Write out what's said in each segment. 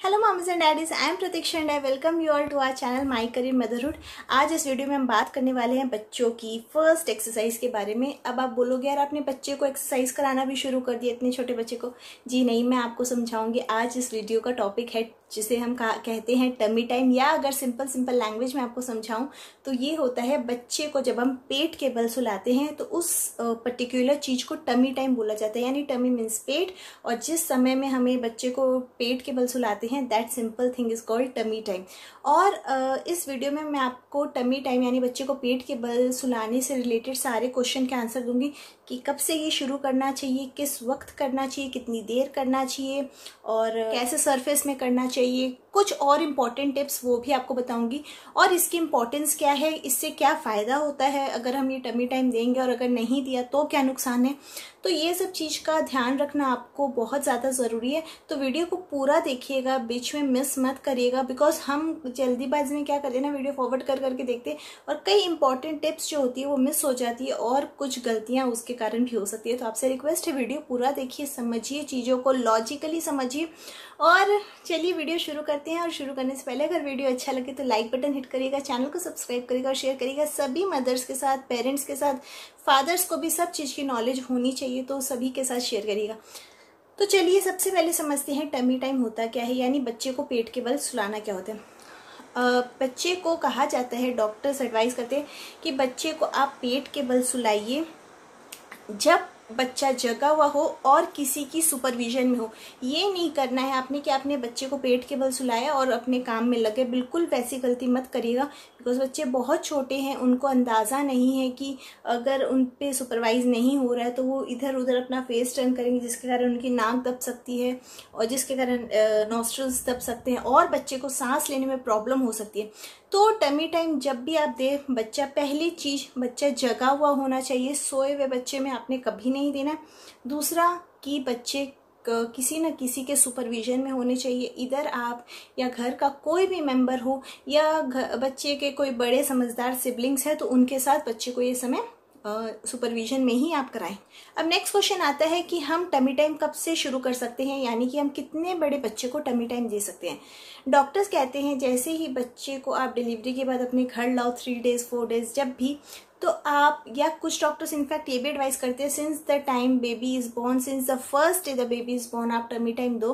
Hello moms and daddies, I am Pratiksha and I welcome you all to our channel my career motherhood. आज इस video में हम बात करने वाले हैं बच्चों की फर्स्ट एक्सरसाइज के बारे में। अब आप बोलोगे यार आपने बच्चे को एक्सरसाइज कराना भी शुरू कर दिया, इतने छोटे बच्चे को। जी नहीं, मैं आपको समझाऊंगी। आज इस वीडियो का टॉपिक है जिसे हम कहते हैं टमी टाइम, या अगर सिंपल लैंग्वेज में आपको समझाऊं तो ये होता है बच्चे को जब हम पेट के बल सुलाते हैं तो उस पर्टिकुलर चीज को टमी टाइम बोला जाता है। यानी टमी मीन्स पेट, और जिस समय में हमें बच्चे को पेट के बल सुलाते हैं that simple thing is called tummy time. और इस वीडियो में मैं आपको टमी टाइम यानी बच्चे को पेट के बल सुलाने से रिलेटेड सारे क्वेश्चन के आंसर दूंगी कि कब से ये शुरू करना चाहिए, किस वक्त करना चाहिए, कितनी देर करना चाहिए और कैसे सरफेस में करना चाहिए। कुछ और इम्पॉर्टेंट टिप्स वो भी आपको बताऊंगी, और इसकी इम्पोर्टेंस क्या है, इससे क्या फ़ायदा होता है अगर हम ये टमी टाइम देंगे, और अगर नहीं दिया तो क्या नुकसान है। तो ये सब चीज़ का ध्यान रखना आपको बहुत ज़्यादा ज़रूरी है। तो वीडियो को पूरा देखिएगा, बीच में मिस मत करिएगा, बिकॉज हम जल्दीबाजी में क्या करते हैं ना, वीडियो फॉरवर्ड कर करके देखते हैं और कई इंपॉर्टेंट टिप्स जो होती है वो मिस हो जाती है और कुछ गलतियाँ उसके कारण भी हो सकती है। तो आपसे रिक्वेस्ट है वीडियो पूरा देखिए, समझिए, चीज़ों को लॉजिकली समझिए। और चलिए वीडियो शुरू करते हैं। और शुरू करने से पहले अगर वीडियो अच्छा लगे तो लाइक बटन हिट करिएगा, चैनल को सब्सक्राइब करिएगा और शेयर करिएगा सभी मदर्स के साथ, पेरेंट्स के साथ, फादर्स को भी सब चीज़ की नॉलेज होनी चाहिए तो सभी के साथ शेयर करिएगा। तो चलिए सबसे पहले समझते हैं टमी टाइम होता क्या है, यानी बच्चे को पेट के बल सुलाना क्या होता है। बच्चे को कहा जाता है, डॉक्टर्स एडवाइस करते हैं कि बच्चे को आप पेट के बल सुलाइए जब बच्चा जगा हुआ हो और किसी की सुपरविजन में हो। ये नहीं करना है आपने कि आपने बच्चे को पेट के बल सुलाया और अपने काम में लगे, बिल्कुल वैसी गलती मत करिएगा। बिकॉज बच्चे बहुत छोटे हैं, उनको अंदाज़ा नहीं है कि अगर उन पे सुपरवाइज नहीं हो रहा है तो वो इधर उधर अपना फेस टर्न करेंगे, जिसके कारण उनकी नाक दब सकती है और जिसके कारण नॉस्ट्रल्स दब सकते हैं और बच्चे को सांस लेने में प्रॉब्लम हो सकती है। तो टमी टाइम जब भी आप दे, बच्चा, पहली चीज बच्चा जगा हुआ होना चाहिए। सोए हुए बच्चे में आपने कभी नहीं देना। दूसरा कि बच्चे किसी न किसी के सुपरविजन में होने चाहिए, इधर आप या घर का कोई भी मेंबर हो या बच्चे के कोई बड़े समझदार सिबलिंग्स हैं तो उनके साथ बच्चे को ये समय सुपरविजन में ही आप कराएं। अब नेक्स्ट क्वेश्चन आता है कि हम टमी टाइम कब से शुरू कर सकते हैं, यानी कि हम कितने बड़े बच्चे को टमी टाइम दे सकते हैं। डॉक्टर्स कहते हैं जैसे ही बच्चे को आप डिलीवरी के बाद अपने घर लाओ, 3 डेज 4 डेज जब भी, तो आप, या कुछ डॉक्टर्स इनफैक्ट ये भी एडवाइस करते हैं since the time baby is born, since the first day the baby is born आप टमी टाइम दो।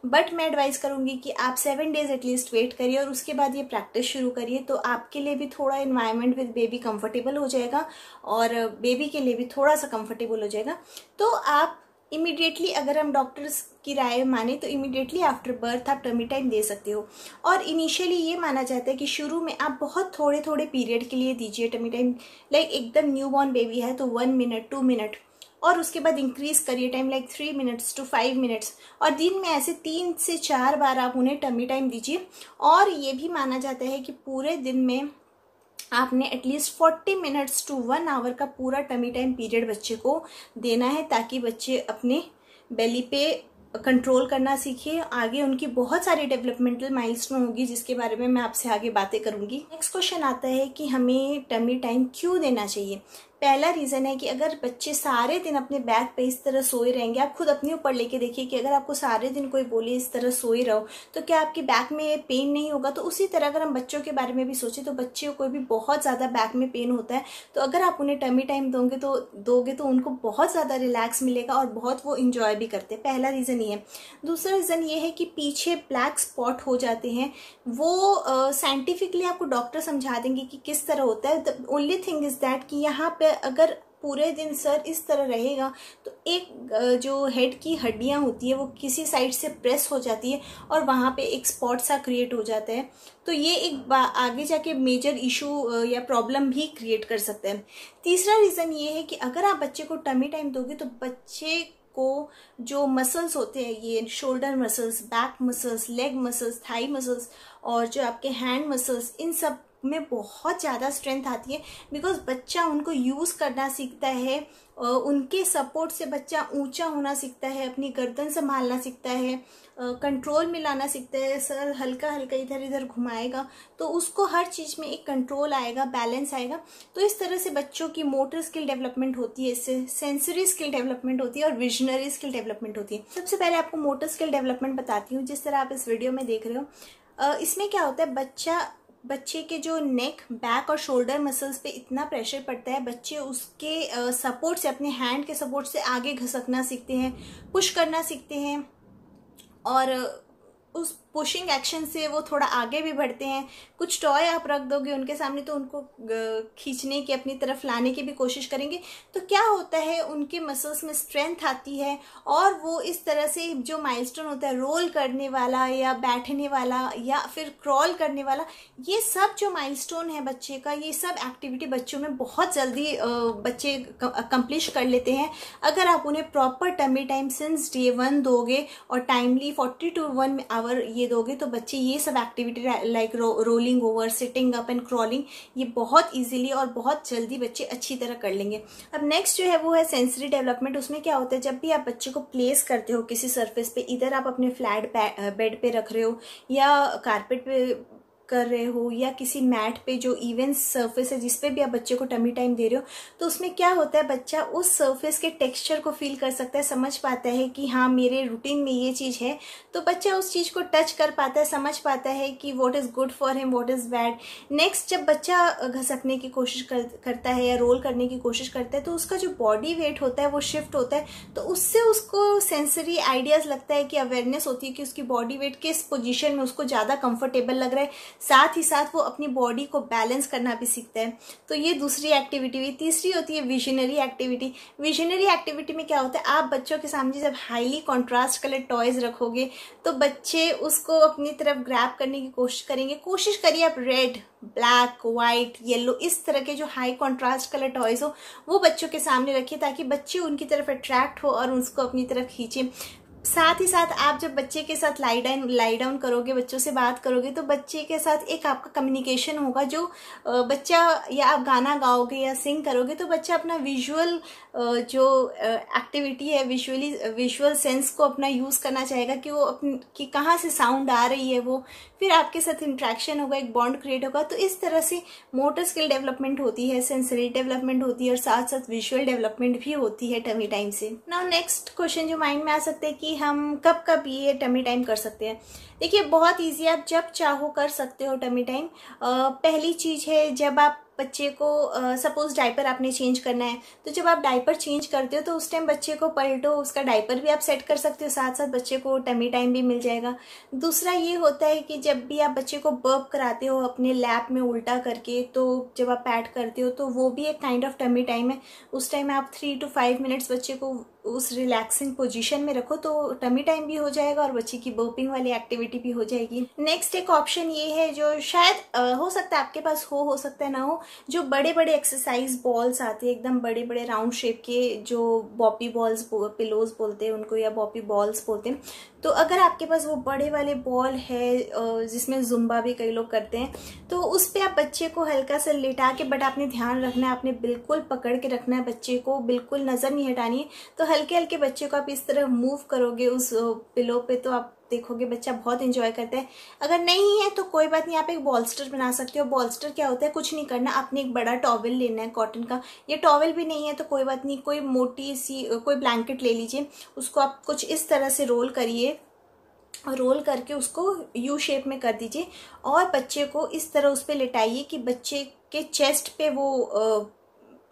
बट मैं एडवाइस करूंगी कि आप 7 डेज एटलीस्ट वेट करिए और उसके बाद ये प्रैक्टिस शुरू करिए, तो आपके लिए भी थोड़ा इन्वायरमेंट विद बेबी कंफर्टेबल हो जाएगा और बेबी के लिए भी थोड़ा सा कंफर्टेबल हो जाएगा। तो आप इमीडिएटली, अगर हम डॉक्टर्स की राय माने तो इमीडिएटली आफ्टर बर्थ आप टमी टाइम दे सकते हो। और इनिशियली ये माना जाता है कि शुरू में आप बहुत थोड़े थोड़े पीरियड के लिए दीजिए टमी टाइम। लाइक एकदम न्यू बॉर्न बेबी है तो 1 मिनट 2 मिनट, और उसके बाद इंक्रीज करिए time, like 3 minutes to 5 minutes, और दिन में ऐसे 3 से 4 बार आप उन्हें टमी टाइम दीजिए। और ये भी माना जाता है कि पूरे दिन में आपने एटलीस्ट 40 मिनट्स to 1 आवर का पूरा टमी टाइम पीरियड बच्चे को देना है, ताकि बच्चे अपने बेली पे कंट्रोल करना सीखे। आगे उनकी बहुत सारी डेवलपमेंटल माइलस्टोन होगी जिसके बारे में मैं आपसे आगे बातें करूंगी। नेक्स्ट क्वेश्चन आता है कि हमें टमी टाइम क्यों देना चाहिए। पहला रीज़न है कि अगर बच्चे सारे दिन अपने बैक पे इस तरह सोए रहेंगे, आप खुद अपने ऊपर लेके देखिए कि अगर आपको सारे दिन कोई बोले इस तरह सोए रहो तो क्या आपके बैक में पेन नहीं होगा। तो उसी तरह अगर हम बच्चों के बारे में भी सोचें तो बच्चों को भी बहुत ज़्यादा बैक में पेन होता है, तो अगर आप उन्हें टमी टाइम दोगे तो उनको बहुत ज़्यादा रिलैक्स मिलेगा और बहुत वो इंजॉय भी करते हैं। पहला रीज़न ये है। दूसरा रीज़न ये है कि पीछे ब्लैक स्पॉट हो जाते हैं, वो साइंटिफिकली आपको डॉक्टर समझा देंगे कि किस तरह होता है। The only thing is that कि यहाँ पे अगर पूरे दिन सर इस तरह रहेगा तो एक जो हेड की हड्डियां होती है वो किसी साइड से प्रेस हो जाती है और वहां पे एक स्पॉट सा क्रिएट हो जाता है। तो ये एक आगे जाके मेजर इशू या प्रॉब्लम भी क्रिएट कर सकता है। तीसरा रीज़न ये है कि अगर आप बच्चे को टमी टाइम दोगे तो बच्चे को जो मसल्स होते हैं, ये shoulder muscles, back muscles, leg muscles, thigh muscles और जो आपके हैंड मसल्स, इन सब में बहुत ज़्यादा स्ट्रेंथ आती है, बिकॉज बच्चा उनको यूज़ करना सीखता है, उनके सपोर्ट से बच्चा ऊंचा होना सीखता है, अपनी गर्दन संभालना सीखता है, कंट्रोल में लाना सीखता है। सर हल्का हल्का इधर इधर घुमाएगा तो उसको हर चीज़ में एक कंट्रोल आएगा, बैलेंस आएगा। तो इस तरह से बच्चों की मोटर स्किल डेवलपमेंट होती है, इससे सेंसरी स्किल डेवलपमेंट होती है और विजनरी स्किल डेवलपमेंट होती है। सबसे पहले आपको मोटर स्किल डेवलपमेंट बताती हूँ, जिस तरह आप इस वीडियो में देख रहे हो। इसमें क्या होता है, बच्चे के जो नेक, बैक और शोल्डर मसल्स पे इतना प्रेशर पड़ता है, बच्चे उसके सपोर्ट से, अपने हैंड के सपोर्ट से आगे घसकना सीखते हैं, पुश करना सीखते हैं, और उस पुशिंग एक्शन से वो थोड़ा आगे भी बढ़ते हैं। कुछ टॉय आप रख दोगे उनके सामने तो उनको खींचने की, अपनी तरफ लाने की भी कोशिश करेंगे। तो क्या होता है, उनके मसल्स में स्ट्रेंथ आती है और वो इस तरह से जो माइलस्टोन होता है, रोल करने वाला या बैठने वाला या फिर क्रॉल करने वाला, ये सब जो माइलस्टोन है बच्चे का, ये सब एक्टिविटी बच्चों में बहुत जल्दी बच्चे अकम्प्लिश कर लेते हैं अगर आप उन्हें proper tummy time since day 1 दोगे और टाइमली 40 to 1 आवर ये दोगे, तो बच्चे ये सब activity like rolling over, sitting up and crawling, ये बहुत इजीली और बहुत जल्दी बच्चे अच्छी तरह कर लेंगे। अब नेक्स्ट जो है वो है सेंसरी डेवलपमेंट। उसमें क्या होता है, जब भी आप बच्चे को प्लेस करते हो किसी सरफेस पे, इधर आप अपने फ्लैट बेड पे रख रहे हो या कारपेट पे कर रहे हो या किसी मैट पे जो इवन सरफेस है जिस पे भी आप बच्चे को टमी टाइम दे रहे हो, तो उसमें क्या होता है, बच्चा उस सरफेस के टेक्सचर को फील कर सकता है, समझ पाता है कि हाँ मेरे रूटीन में ये चीज़ है। तो बच्चा उस चीज़ को टच कर पाता है, समझ पाता है कि what is good for him, what is bad. Next जब बच्चा घसकने की कोशिश करता है या रोल करने की कोशिश करता है, तो उसका जो बॉडी वेट होता है वो शिफ्ट होता है, तो उससे उसको सेंसरी आइडियाज़ लगता है कि अवेयरनेस होती है कि उसकी बॉडी वेट किस पोजीशन में उसको ज़्यादा कंफर्टेबल लग रहा है। साथ ही साथ वो अपनी बॉडी को बैलेंस करना भी सीखता है। तो ये दूसरी एक्टिविटी हुई। तीसरी होती है विजनरी एक्टिविटी। विजनरी एक्टिविटी में क्या होता है, आप बच्चों के सामने जब हाईली कॉन्ट्रास्ट कलर टॉयज रखोगे तो बच्चे उसको अपनी तरफ ग्रैब करने की कोशिश करेंगे। कोशिश करिए आप रेड, ब्लैक, व्हाइट, येलो, इस तरह के जो हाई कॉन्ट्रास्ट कलर टॉयज हो वो बच्चों के सामने रखिए, ताकि बच्चे उनकी तरफ अट्रैक्ट हो और उसको अपनी तरफ खींचे। साथ ही साथ आप जब बच्चे के साथ लाई डाउन करोगे, बच्चों से बात करोगे, तो बच्चे के साथ एक आपका कम्युनिकेशन होगा। जो बच्चा, या आप गाना गाओगे या सिंग करोगे तो बच्चा अपना विजुअल जो एक्टिविटी है, विजुअल सेंस को अपना यूज़ करना चाहेगा कि वो कि कहाँ से साउंड आ रही है वो, फिर आपके साथ इंट्रैक्शन होगा, एक बॉन्ड क्रिएट होगा। तो इस तरह से मोटर स्किल डेवलपमेंट होती है, सेंसरी डेवलपमेंट होती है और साथ साथ विजुअल डेवलपमेंट भी होती है टमी टाइम से। नाउ नेक्स्ट क्वेश्चन जो माइंड में आ सकते हैं कि हम कब कब ये टमी टाइम कर सकते हैं। देखिए बहुत इजी है, आप जब चाहो कर सकते हो टमी टाइम। पहली चीज है, जब आप बच्चे को सपोज डायपर आपने चेंज करना है, तो जब आप डायपर चेंज करते हो तो उस टाइम बच्चे को पलटो, उसका डायपर भी आप सेट कर सकते हो, साथ साथ बच्चे को टमी टाइम भी मिल जाएगा। दूसरा ये होता है कि जब भी आप बच्चे को बर्प कराते हो अपने लैप में उल्टा करके, तो जब आप पैड करते हो तो वो भी एक काइंड ऑफ टमी टाइम है। उस टाइम आप 3 to 5 मिनट्स बच्चे को उस रिलैक्सिंग पोजीशन में रखो तो टमी टाइम भी हो जाएगा और बच्चे की बर्पिंग वाली एक्टिविटी भी हो जाएगी। नेक्स्ट एक ऑप्शन ये है जो शायद हो सकता है आपके पास हो सकता है ना हो, जो बड़े बड़े एक्सरसाइज बॉल्स आते हैं, एकदम बड़े बड़े राउंड शेप के, जो बॉपी बॉल्स, पिलोज बोलते हैं उनको या बॉपी बॉल्स बोलते हैं। तो अगर आपके पास वो बड़े वाले बॉल है जिसमें जुम्बा भी कई लोग करते हैं, तो उस पर आप बच्चे को हल्का सा लेटा के, बट आपने ध्यान रखना है, आपने बिल्कुल पकड़ के रखना है बच्चे को, बिल्कुल नजर नहीं हटानी है। तो हल्के हल्के बच्चे को आप इस तरह मूव करोगे उस पिलो पे, तो आप देखोगे बच्चा बहुत एंजॉय करता है। अगर नहीं है तो कोई बात नहीं, आप एक बॉलस्टर बना सकते हो। बॉलस्टर क्या होता है, कुछ नहीं करना, आपने एक बड़ा टॉवल लेना है कॉटन का, ये टॉवल भी नहीं है तो कोई बात नहीं, कोई मोटी सी कोई ब्लैंकेट ले लीजिए, उसको आप कुछ इस तरह से रोल करिए, रोल करके उसको यू शेप में कर दीजिए और बच्चे को इस तरह उस पर लेटाइए कि बच्चे के चेस्ट पे वो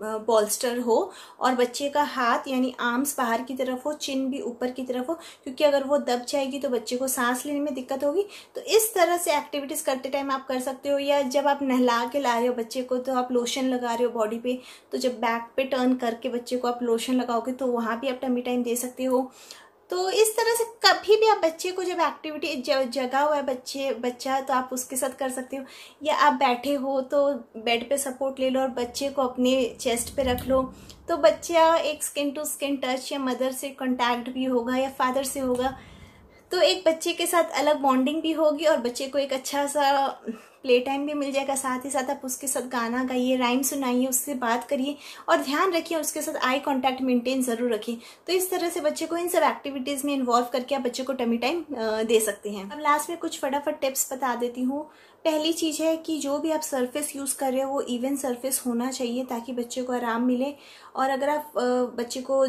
बॉलस्टर हो और बच्चे का हाथ यानी आर्म्स बाहर की तरफ हो, चिन भी ऊपर की तरफ हो, क्योंकि अगर वो दब जाएगी तो बच्चे को सांस लेने में दिक्कत होगी। तो इस तरह से एक्टिविटीज करते टाइम आप कर सकते हो। या जब आप नहला के ला रहे हो बच्चे को तो आप लोशन लगा रहे हो बॉडी पे, तो जब बैक पे टर्न करके बच्चे को आप लोशन लगाओगे तो वहां भी आप टमी टाइम दे सकते हो। तो इस तरह से कभी भी आप बच्चे को, जब एक्टिविटी जगा हुआ है बच्चा तो आप उसके साथ कर सकते हो। या आप बैठे हो तो बेड पे सपोर्ट ले लो और बच्चे को अपने चेस्ट पे रख लो, तो बच्चा एक स्किन टू स्किन टच या मदर से कांटेक्ट भी होगा या फादर से होगा, तो एक बच्चे के साथ अलग बॉन्डिंग भी होगी और बच्चे को एक अच्छा सा प्ले टाइम भी मिल जाएगा, साथ ही साथ आप उसके साथ गाना गाइए, राइम सुनाइए, उससे बात करिए और ध्यान रखिए उसके साथ आई कांटेक्ट मेंटेन जरूर रखिए। तो इस तरह से बच्चे को इन सब एक्टिविटीज में इन्वॉल्व करके आप बच्चे को टमी टाइम दे सकते हैं। अब लास्ट में कुछ फटाफट टिप्स बता देती हूँ। पहली चीज़ है कि जो भी आप सरफेस यूज़ कर रहे हो वो इवन सरफेस होना चाहिए ताकि बच्चे को आराम मिले। और अगर आप बच्चे को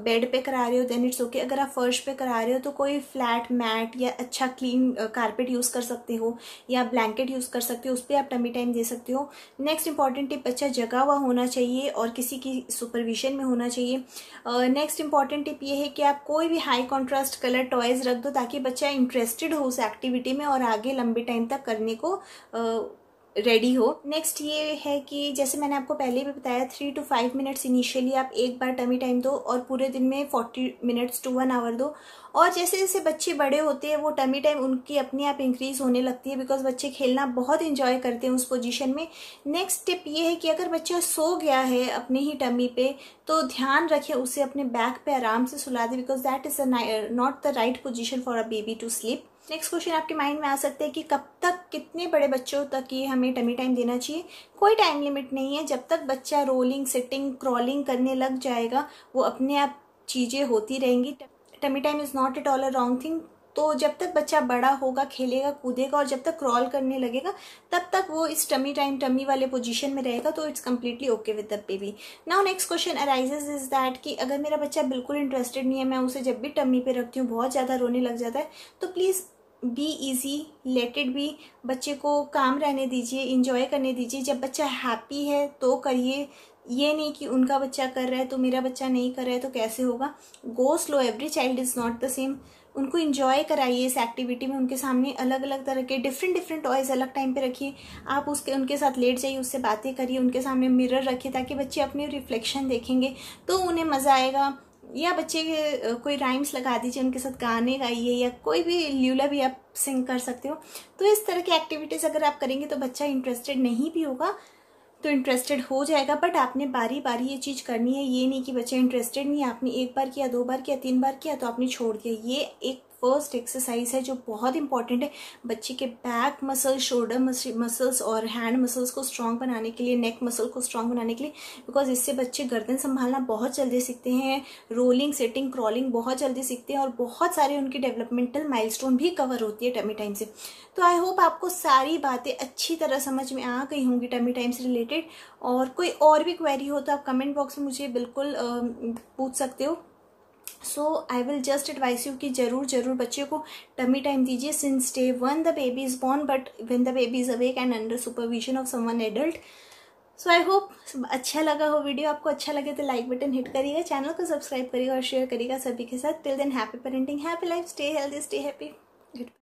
बेड पे करा रहे हो देन इट्स ओके। अगर आप फर्श पे करा रहे हो तो कोई फ्लैट मैट या अच्छा क्लीन कारपेट यूज़ कर सकते हो या ब्लैंकेट यूज़ कर सकते हो, उस पर आप टमी टाइम दे सकते हो। नेक्स्ट इंपॉर्टेंट टिप, बच्चा जगा हुआ होना चाहिए और किसी की सुपरविजन में होना चाहिए। नेक्स्ट इंपॉर्टेंट टिप ये है कि आप कोई भी हाई कॉन्ट्रास्ट कलर टॉयज रख दो ताकि बच्चा इंटरेस्टेड हो उस एक्टिविटी में और आगे लंबे टाइम तक करने को रेडी हो। नेक्स्ट ये है कि जैसे मैंने आपको पहले भी बताया 3 to 5 मिनट्स इनिशियली आप एक बार टमी टाइम दो और पूरे दिन में 40 मिनट्स to 1 आवर दो। और जैसे जैसे बच्चे बड़े होते हैं वो टमी टाइम उनकी अपने आप इंक्रीज होने लगती है बिकॉज बच्चे खेलना बहुत इंजॉय करते हैं उस पोजीशन में। नेक्स्ट टिप ये है कि अगर बच्चा सो गया है अपने ही टमी पे तो ध्यान रखें उसे अपने बैक पे आराम से सुला दे because that is not the right position for a baby to sleep. Next question आपके माइंड में आ सकते हैं कि कब तक, कितने बड़े बच्चों तक ये हमें टमी टाइम देना चाहिए। कोई टाइम लिमिट नहीं है, जब तक बच्चा रोलिंग, सिटिंग, क्रॉलिंग करने लग जाएगा वो अपने आप चीज़ें होती रहेंगी। Tummy time is not at all a wrong thing. तो जब तक बच्चा बड़ा होगा, खेलेगा, कूदेगा और जब तक क्रॉल करने लगेगा तब तक वो इस टमी टाइम, टमी वाले पोजीशन में रहेगा तो it's completely okay with the baby. Now next question arises is that कि अगर मेरा बच्चा बिल्कुल इंटरेस्टेड नहीं है, मैं उसे जब भी टमी पे रखती हूँ बहुत ज़्यादा रोने लग जाता है, तो please be easy, let it be. बच्चे को काम रहने दीजिए, इंजॉय करने दीजिए। जब बच्चा हैप्पी है तो करिए, ये नहीं कि उनका बच्चा कर रहा है तो मेरा बच्चा नहीं कर रहा है तो कैसे होगा। Go slow, every child is not the same. उनको इंजॉय कराइए इस एक्टिविटी में, उनके सामने अलग अलग तरह के डिफरेंट टॉयज अलग टाइम पे रखिए। आप उनके साथ लेट जाइए, उससे बातें करिए, उनके सामने मिरर रखिए ताकि बच्चे अपने रिफ्लेक्शन देखेंगे तो उन्हें मज़ा आएगा। या बच्चे के कोई राइम्स लगा दीजिए, उनके साथ गाने गाइए या कोई भी ल्यूला भी आप सिंग कर सकते हो। तो इस तरह की एक्टिविटीज़ अगर आप करेंगे तो बच्चा इंटरेस्टेड नहीं भी होगा तो इंटरेस्टेड हो जाएगा। बट आपने बारी बारी ये चीज़ करनी है, ये नहीं कि बच्चा इंटरेस्टेड नहीं है, आपने एक बार किया, 2 बार किया, 3 बार किया तो आपने छोड़ दिया। ये एक फर्स्ट एक्सरसाइज है जो बहुत इंपॉर्टेंट है बच्चे के बैक मसल, शोल्डर मसल्स और हैंड मसल्स को स्ट्रांग बनाने के लिए, नेक मसल को स्ट्रांग बनाने के लिए। बिकॉज इससे बच्चे गर्दन संभालना बहुत जल्दी सीखते हैं, रोलिंग, सिटिंग, क्रॉलिंग बहुत जल्दी सीखते हैं और बहुत सारे उनकी डेवलपमेंटल माइलस्टोन भी कवर होती है टमी टाइम से। तो आई होप आपको सारी बातें अच्छी तरह समझ में आ गई होंगी टमी टाइम से रिलेटेड। और कोई और भी क्वेरी हो तो आप कमेंट बॉक्स में मुझे बिल्कुल पूछ सकते हो। So I will just advise you कि जरूर बच्चे को टमी टाइम दीजिए since day 1 the baby is born, but when the baby is awake and under supervision of someone adult. So I hope अच्छा लगा हो वीडियो। आपको अच्छा लगे तो लाइक बटन हिट करिएगा, चैनल को सब्सक्राइब करिएगा और शेयर करिएगा सभी के साथ। Till then happy parenting, happy life, stay healthy, stay happy. Good.